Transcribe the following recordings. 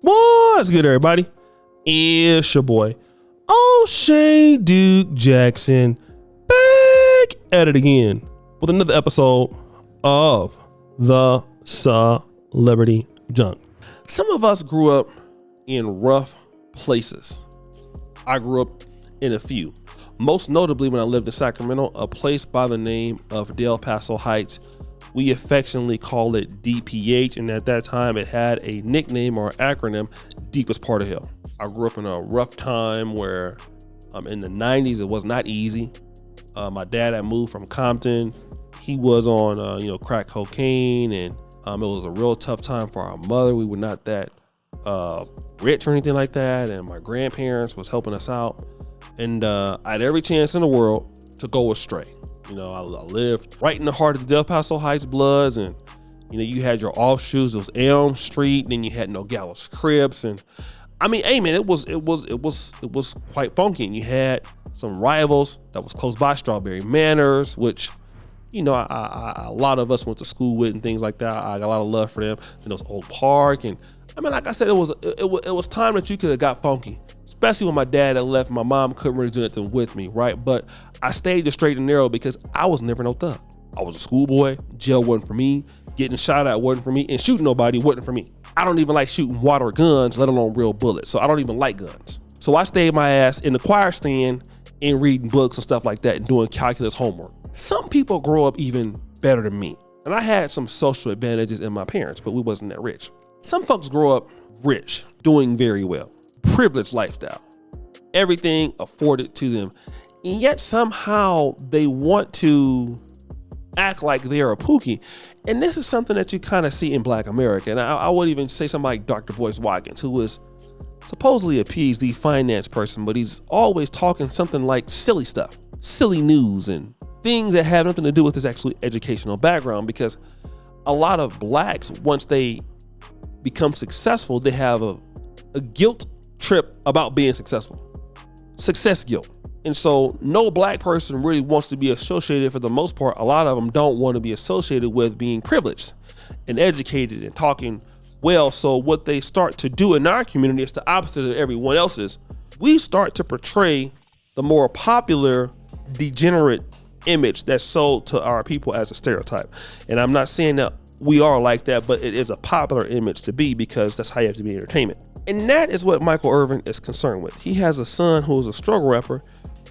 What's good, everybody? It's your boy, O'Shea Duke Jackson, back at it again with another episode of the Celebrity Junk. Some of us grew up in rough places. I grew up in a few. Most notably when I lived in Sacramento, a place by the name of Del Paso Heights. We affectionately call it DPH, and at that time it had a nickname or acronym, Deepest Part of Hell. I grew up in a rough time where in the 90s it was not easy. My dad had moved from Compton. He was on crack cocaine, and it was a real tough time for our mother. We were not that rich or anything like that, and my grandparents was helping us out. And I had every chance in the world to go astray. You know, I lived right in the heart of the Del Paso Heights Bloods, and you had your offshoots. It was Elm Street, and then you had Nogales Crips, and I mean, hey man, it was quite funky. And you had some rivals that was close by, Strawberry Manors, which a lot of us went to school with and things like that. I got a lot of love for them. And it was Old Park, and I mean, like I said, it was time that you could have got funky. Especially when my dad had left, my mom couldn't really do anything with me, right? But I stayed the straight and narrow because I was never no thug. I was a schoolboy. Jail wasn't for me. Getting shot at wasn't for me. And shooting nobody wasn't for me. I don't even like shooting water guns, let alone real bullets. So I don't even like guns. So I stayed my ass in the choir stand and reading books and stuff like that and doing calculus homework. Some people grow up even better than me. And I had some social advantages in my parents, but we wasn't that rich. Some folks grow up rich, doing very well. Privileged lifestyle, everything afforded to them, and yet somehow they want to act like they're a pookie. And this is something that you kind of see in Black America. And I would even say somebody like Dr. Boyce Watkins, who is supposedly a PhD finance person, but he's always talking something like silly stuff, silly news, and things that have nothing to do with his actually educational background. Because a lot of blacks, once they become successful, they have a guilt trip about being successful, success guilt. And so no black person really wants to be associated, for the most part. A lot of them don't want to be associated with being privileged and educated and talking well. So what they start to do in our community is the opposite of everyone else's. We start to portray the more popular, degenerate image that's sold to our people as a stereotype. And I'm not saying that we are like that, but it is a popular image to be, because that's how you have to be in entertainment. And that is what Michael Irvin is concerned with. He has a son who is a struggle rapper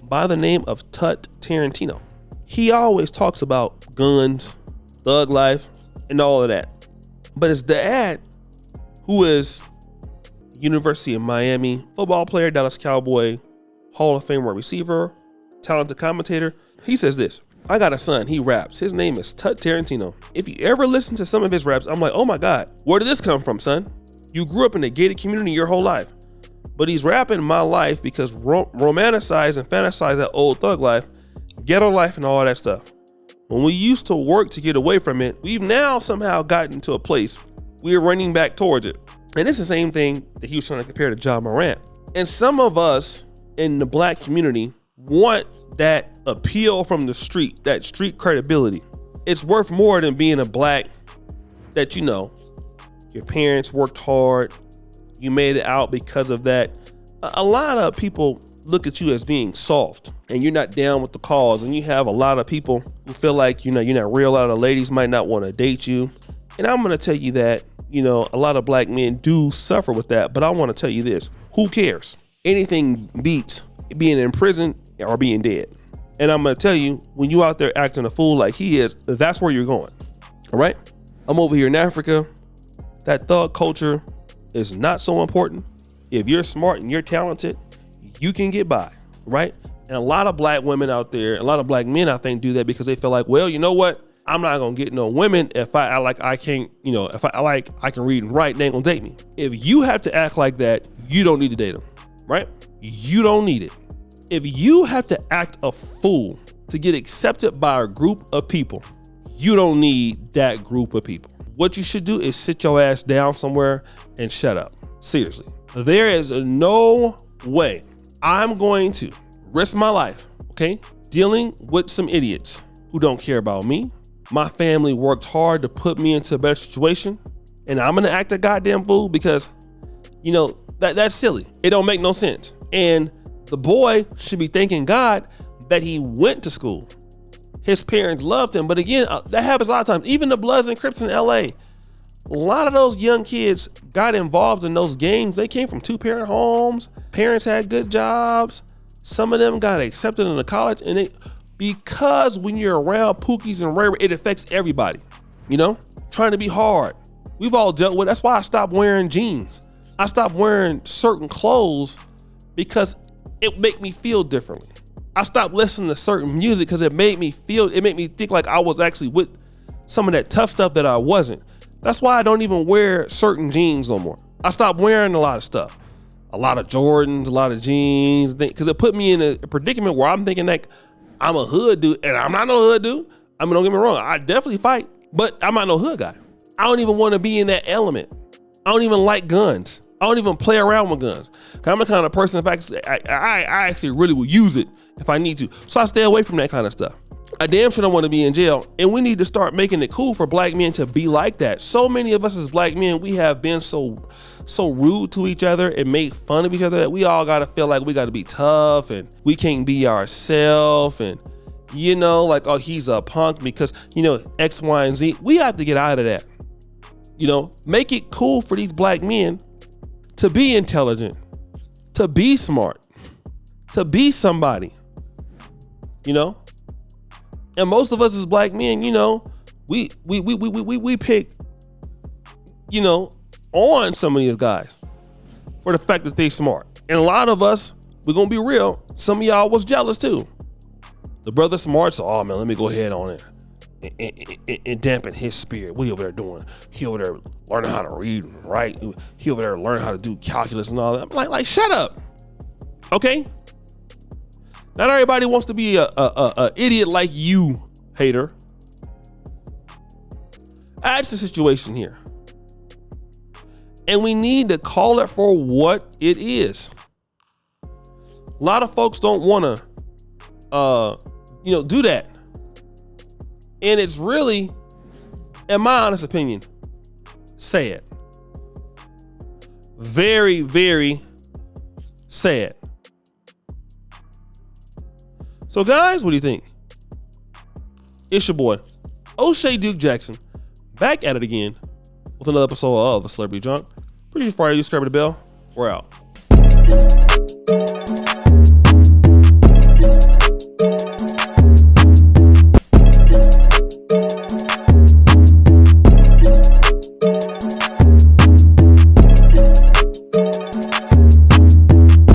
by the name of Tut Tarantino. He always talks about guns, thug life, and all of that. But his dad, who is University of Miami football player, Dallas Cowboy, Hall of Fame wide receiver, talented commentator, he says this: I got a son, he raps. His name is Tut Tarantino. If you ever listen to some of his raps, I'm like, oh my God, where did this come from, son? You grew up in a gated community your whole life. But he's rapping my life because romanticize and fantasize that old thug life, ghetto life, and all that stuff. When we used to work to get away from it, we've now somehow gotten to a place we're running back towards it. And it's the same thing that he was trying to compare to John Morant. And some of us in the black community want that appeal from the street, that street credibility. It's worth more than being a black that, your parents worked hard, you made it out because of that. A lot of people look at you as being soft and you're not down with the cause. And you have a lot of people who feel like, you're not real. A lot of ladies might not want to date you. And I'm going to tell you that, a lot of black men do suffer with that. But I want to tell you this: who cares? Anything beats being in prison or being dead. And I'm going to tell you, when you out there acting a fool like he is, that's where you're going. All right. I'm over here in Africa. That thug culture is not so important. If you're smart and you're talented, you can get by, right? And a lot of black women out there, a lot of black men, I think, do that because they feel like, well, you know what? I'm not gonna get no women if I can read and write, they ain't gonna date me. If you have to act like that, you don't need to date them, right? You don't need it. If you have to act a fool to get accepted by a group of people, you don't need that group of people. What you should do is sit your ass down somewhere and shut up. Seriously. There is no way I'm going to risk my life, okay, dealing with some idiots who don't care about me. My family worked hard to put me into a better situation, and I'm gonna act a goddamn fool because You know, that's silly. It don't make no sense. And the boy should be thanking God that he went to school. His parents loved him. But again, that happens a lot of times. Even the Bloods and Crips in LA, a lot of those young kids got involved in those gangs. They came from 2-parent homes. Parents had good jobs. Some of them got accepted into college. And because when you're around Pookies and Ray, it affects everybody. You know, trying to be hard. We've all dealt with. That's why I stopped wearing jeans. I stopped wearing certain clothes because it made me feel differently. I stopped listening to certain music because it made me think like I was actually with some of that tough stuff that I wasn't. That's why I don't even wear certain jeans no more. I stopped wearing a lot of stuff. A lot of Jordans, a lot of jeans, because it put me in a predicament where I'm thinking like I'm a hood dude, and I'm not no hood dude. I mean, don't get me wrong, I definitely fight, but I'm not no hood guy. I don't even want to be in that element. I don't even like guns. I don't even play around with guns. Cause I'm the kind of person, if I actually really will use it if I need to. So I stay away from that kind of stuff. I damn sure don't want to be in jail. And we need to start making it cool for black men to be like that. So many of us as black men, we have been so rude to each other and made fun of each other that we all got to feel like we got to be tough and we can't be ourselves. And, you know, like, oh, he's a punk because, you know, X, Y, and Z. We have to get out of that. You know, make it cool for these black men to be intelligent, to be smart, to be somebody, you know? And most of us as black men, you know, we pick, you know, on some of these guys for the fact that they smart. And a lot of us, we're gonna be real, some of y'all was jealous too. The brother smart, so, oh man, let me go ahead on it and dampen his spirit. What he over there doing? He over there learning how to read and write. He over there learning how to do calculus and all that. I'm like, shut up. Okay? Not everybody wants to be a idiot like you, hater. That's the situation here. And we need to call it for what it is. A lot of folks don't want to, you know, do that. And it's really, in my honest opinion, sad. Very, very sad. So guys, what do you think? It's your boy, O'Shea Duke Jackson, back at it again with another episode of The Celebrity Junk. Pretty sure you subscribe to the bell. We're out.